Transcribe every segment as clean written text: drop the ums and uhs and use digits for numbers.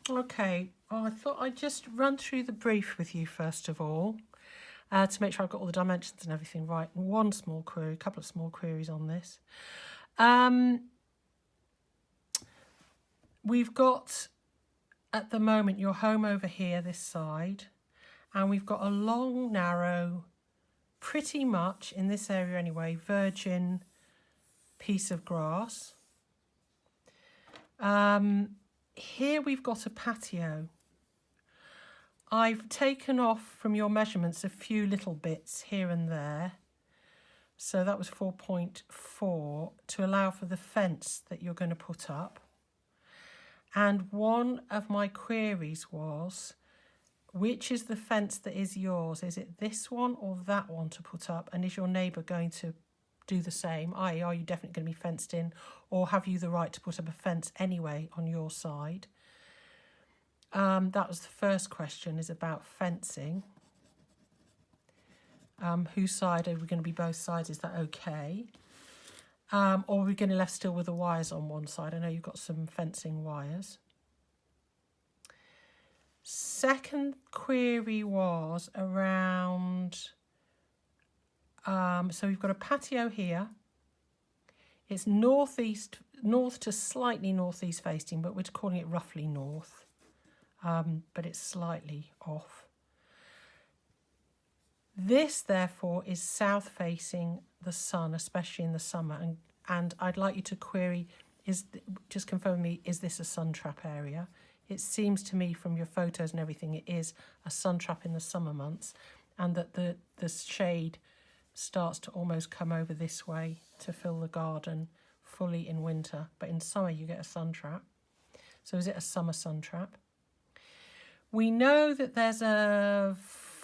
Okay, I thought I'd just run through the brief with you first of all, to make sure I've got all the dimensions and everything right. And one small query, a couple of small queries on this. We've got, at the moment, your home over here, this side, and we've got a long, narrow, pretty much, in this area anyway, virgin piece of grass. Here we've got a patio. I've taken off from your measurements a few little bits here and there. So that was 4.4 to allow for the fence that you're going to put up. And one of my queries was, which is the fence that is yours? Is it this one or that one to put up? And is your neighbour going to do the same? I.e., are you definitely going to be fenced in, or have you the right to put up a fence anyway on your side? That was the first question, is about fencing. Whose side are we going to be? Both sides? Is that okay? Or are we going to left still with the wires on one side? I know you've got some fencing wires. Second query was around, so we've got a patio here. It's north to slightly northeast facing, but we're calling it roughly north. But it's slightly off. This, therefore, is south facing the sun, especially in the summer. And I'd like you to query, just confirm me, is this a sun trap area? It seems to me from your photos and everything, it is a sun trap in the summer months, and that the shade starts to almost come over this way to fill the garden fully in winter. But in summer, you get a sun trap. So is it a summer sun trap? We know that there's a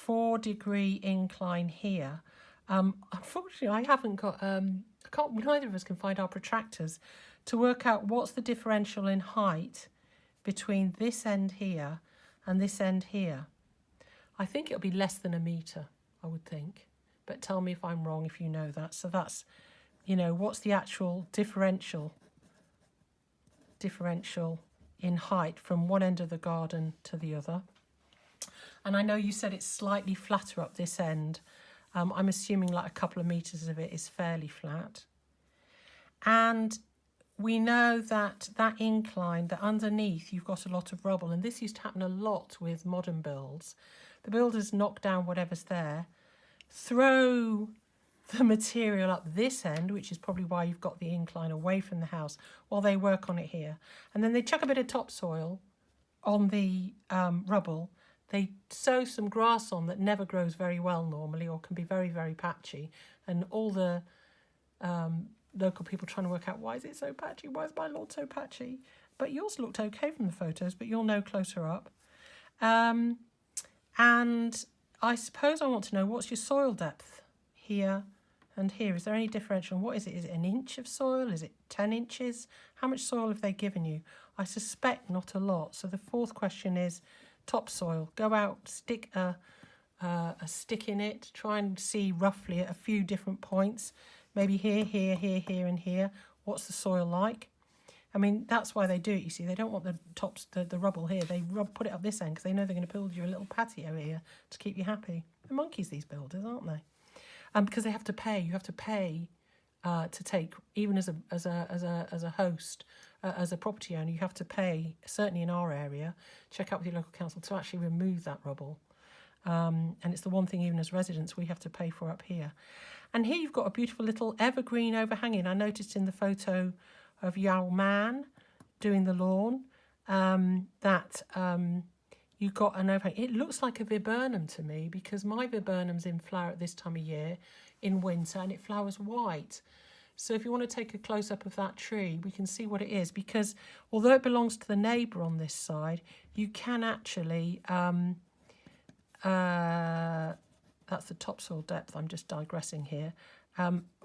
4-degree incline here. Unfortunately, I haven't got, neither of us can find our protractors to work out what's the differential in height between this end here and this end here. I think it'll be less than a metre, I would think. But tell me if I'm wrong, if you know that. So that's, what's the actual differential in height from one end of the garden to the other. And I know you said it's slightly flatter up this end. I'm assuming like a couple of metres of it is fairly flat. And we know that incline, that underneath you've got a lot of rubble, and this used to happen a lot with modern builds. The builders knock down whatever's there, throw the material up this end, which is probably why you've got the incline away from the house, while they work on it here. And then they chuck a bit of topsoil on the rubble. They sow some grass on that never grows very well normally, or can be very, very patchy. And all the local people trying to work out, why is it so patchy? Why is my lawn so patchy? But yours looked okay from the photos, but you'll know closer up. And I suppose I want to know, what's your soil depth here and here? Is there any differential? What is it? Is it an inch of soil? Is it 10 inches? How much soil have they given you? I suspect not a lot. So the fourth question is topsoil. Go out, stick a stick in it, try and see roughly at a few different points, maybe here, here, here, here and here. What's the soil like? I mean, that's why they do it, you see. They don't want the rubble here. They put it up this end because they know they're going to build you a little patio here to keep you happy. They're monkeys, these builders, aren't they? Because they have to pay. You have to pay to take, even as a host, as a property owner, you have to pay, certainly in our area, check out with your local council to actually remove that rubble. And it's the one thing, even as residents, we have to pay for up here. And here you've got a beautiful little evergreen overhanging. I noticed in the photo of Yow Man doing the lawn that you've got an overhang. It looks like a viburnum to me, because my viburnum's in flower at this time of year in winter, and it flowers white. So if you want to take a close-up of that tree, we can see what it is, because although it belongs to the neighbour on this side, you can actually, that's the topsoil depth, I'm just digressing here.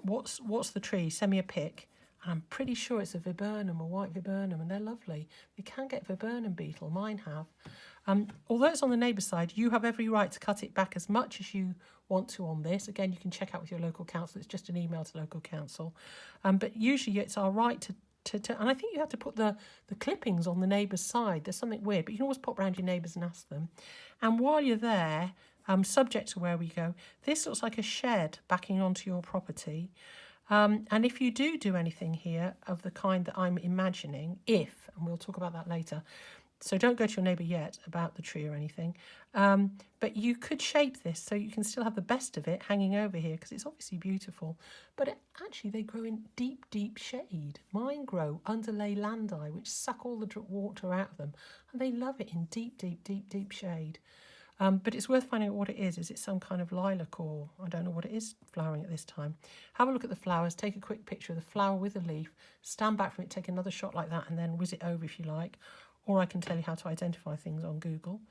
What's the tree? Send me a pic. And I'm pretty sure it's a viburnum, a white viburnum, and they're lovely. You can get viburnum beetle, mine have. Although it's on the neighbour side, you have every right to cut it back as much as you want to on this. Again, you can check out with your local council. It's just an email to local council. But usually it's our right and I think you have to put the clippings on the neighbour's side. There's something weird, but you can always pop round your neighbours and ask them. And while you're there, subject to where we go, this looks like a shed backing onto your property. And if you do anything here of the kind that I'm imagining, and we'll talk about that later, so don't go to your neighbour yet about the tree or anything, but you could shape this so you can still have the best of it hanging over here, because it's obviously beautiful. But actually they grow in deep shade. Mine grow under ley landi, which suck all the water out of them, and they love it in deep shade. But it's worth finding out what it is. Is it some kind of lilac, or I don't know what it is flowering at this time. Have a look at the flowers, take a quick picture of the flower with a leaf, stand back from it, take another shot like that, and then whiz it over if you like. Or I can tell you how to identify things on Google.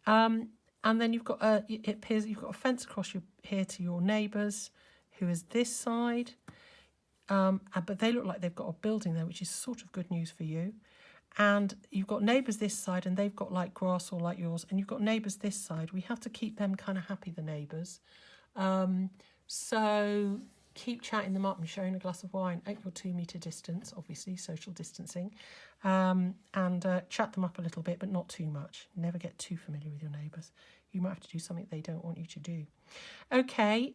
And then you've got it appears you've got a fence across here to your neighbours, who is this side. But they look like they've got a building there, which is sort of good news for you. And you've got neighbours this side, and they've got like grass or like yours. And you've got neighbours this side. We have to keep them kind of happy, the neighbours. So keep chatting them up and sharing a glass of wine at your 2 metre distance, obviously social distancing, and chat them up a little bit, but not too much. Never get too familiar with your neighbours. You might have to do something they don't want you to do. Okay,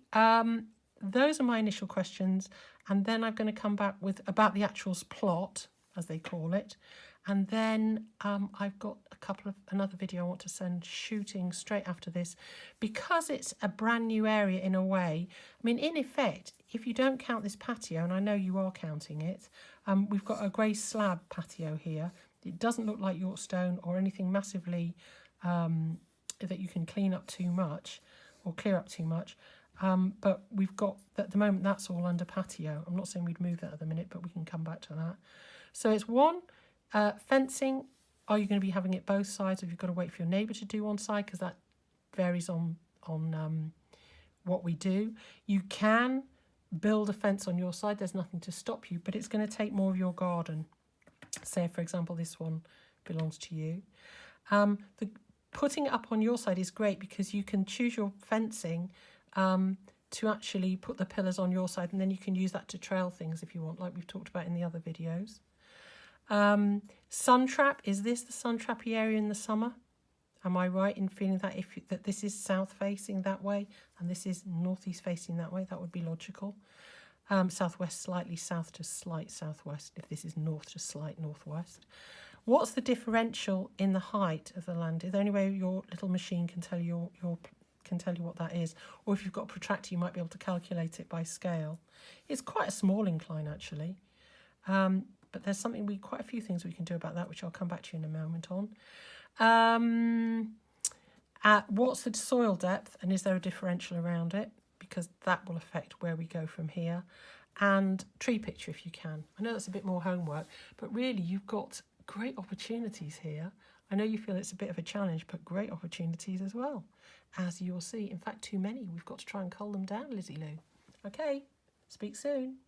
those are my initial questions, and then I'm going to come back with about the actual plot, as they call it. And then I've got another video I want to send shooting straight after this, because it's a brand new area in a way. I mean, in effect, if you don't count this patio, and I know you are counting it, we've got a grey slab patio here. It doesn't look like York stone or anything massively that you can clean up too much or clear up too much. But we've got, at the moment, that's all under patio. I'm not saying we'd move that at the minute, but we can come back to that. So it's one. Fencing, are you going to be having it both sides, or have you got to wait for your neighbour to do one side, because that varies on what we do. You can build a fence on your side, there's nothing to stop you, but it's going to take more of your garden. Say, for example, this one belongs to you. Putting it up on your side is great, because you can choose your fencing to actually put the pillars on your side, and then you can use that to trail things if you want, like we've talked about in the other videos. Sun trap, is this the sun trappy area in the summer? Am I right in feeling that that this is south facing that way and this is northeast facing that way? That would be logical. Southwest slightly south to slight southwest, if this is north to slight northwest. What's the differential in the height of the land? Is there any way your little machine can tell you what that is? Or if you've got a protractor, you might be able to calculate it by scale. It's quite a small incline, actually. But there's quite a few things we can do about that, which I'll come back to you in a moment on. What's the soil depth, and is there a differential around it? Because that will affect where we go from here. And tree picture, if you can. I know that's a bit more homework, but really you've got great opportunities here. I know you feel it's a bit of a challenge, but great opportunities as well, as you'll see. In fact, too many. We've got to try and cull them down, Lizzie Lou. Okay, speak soon.